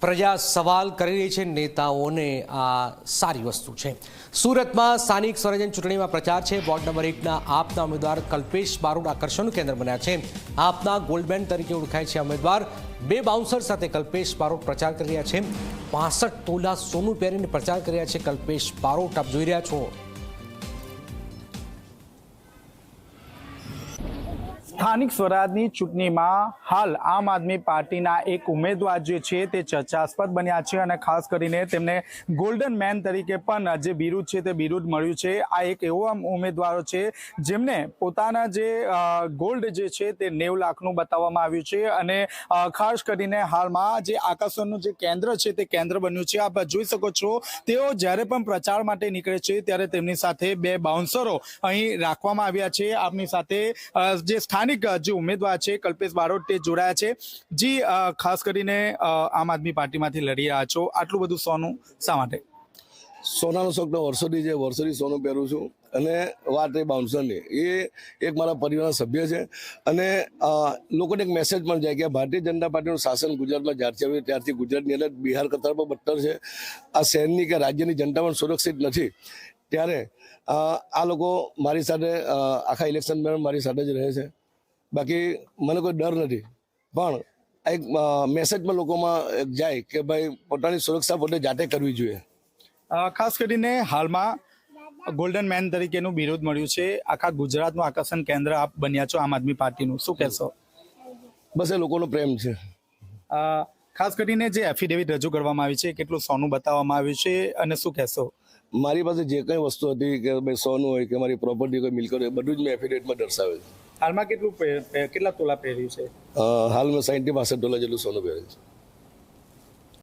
પ્રજા સવાલ કરી રહી છે નેતાઓને આ સારી વસ્તુ છે। સુરતમાં સ્થાનિક સ્વરાજ્ય ચૂંટણીમાં પ્રચાર છે। વોર્ડ નંબર 1ના આપના ઉમેદવાર કલ્પેશ બારોટ આકર્ષણનું કેન્દ્ર બન્યા છે। આપના ગોલ્ડમેન તરીકે ઓળખાય છે ઉમેદવાર। 2 બાઉન્સર સાથે કલ્પેશ બારોટ પ્રચાર કરી રહ્યા છે। 65 તોલા સોનું પહેરીને પ્રચાર કરી રહ્યા છે કલ્પેશ બારોટ, આપ જોઈ રહ્યા છો। સ્થાનિક સ્વરાજની ચૂંટણીમાં હાલ આમ આદમી પાર્ટીના એક ઉમેદવાર જે છે તે ચર્ચાસ્પદ બન્યા છે અને ખાસ કરીને તેમને ગોલ્ડન મેન તરીકે પણ જે બિરુદ છે તે બિરુદ મળ્યું છે। આ એક એવો ઉમેદવારો છે જેમને પોતાના જે ગોલ્ડ જે છે તે 90 લાખનું બતાવવામાં આવ્યું છે અને ખાસ કરીને હાલમાં જે આકર્ષણનું જે કેન્દ્ર છે તે કેન્દ્ર બન્યું છે। આપ જોઈ શકો છો તેઓ જ્યારે પણ પ્રચાર માટે નીકળે છે ત્યારે તેમની સાથે 2 બાઉન્સરો અહીં રાખવામાં આવ્યા છે। આપની સાથે જે સ્થાનિક જે ઉમેદવાર છે કલ્પેશ બારોટ તે જોડાયા છે। જી, ખાસ કરીને આમ આદમી પાર્ટીમાંથી લડી રહ્યા છો, આટલું બધું સોનું શા માટે? સોનાનો શોખ તો વર્ષોથી છે, વર્ષોથી સોનું પહેરું છું અને વાત એ બાઉન્સરની, એ એક મારા પરિવારના સભ્ય છે અને લોકોને એક મેસેજ પણ જાય કે ભારતીય જનતા પાર્ટીનું શાસન ગુજરાતમાં જ્યારથી આવ્યું ત્યારથી ગુજરાતની અંદર બિહાર કરતાં પણ બદતર છે। આ શહેરની કે રાજ્યની જનતા પણ સુરક્ષિત નથી, ત્યારે આ લોકો મારી સાથે આખા ઇલેક્શન દરમિયાન મારી સાથે જ રહે છે। બાકી મને કોઈ ડર નથી, પણ એક મેસેજ પણ લોકોમાં જાય કે ભાઈ પોતાની સુરક્ષા પોતે જાતે કરવી જોઈએ। ખાસ કરીને હાલમાં ગોલ્ડન મેન તરીકેનું બિરુદ મળ્યું છે। આખા ગુજરાતનું આકર્ષણ કેન્દ્ર આપ બન્યા છો આમ આદમી પાર્ટીનું, શું કહેશો? બસ એ લોકોનો પ્રેમ છે। ખાસ કરીને જે એફિડેવિટ રજૂ કરવામાં આવી છે, કેટલું સોનું બતાવવામાં આવ્યું છે અને શું કહેશો? મારી પાસે જે કંઈ વસ્તુ હતી કે ભાઈ સોનું હોય કે મારી પ્રોપર્ટી કોઈ મિલકત હોય, બધું જ મેં એફિડેવિટમાં દર્શાવેલ છે। હાલમાં કેટલા તોલા પહેર્યું છે? હાલ મેં 60-62 તોલા જેટલું સોનું પહેર્યું છે।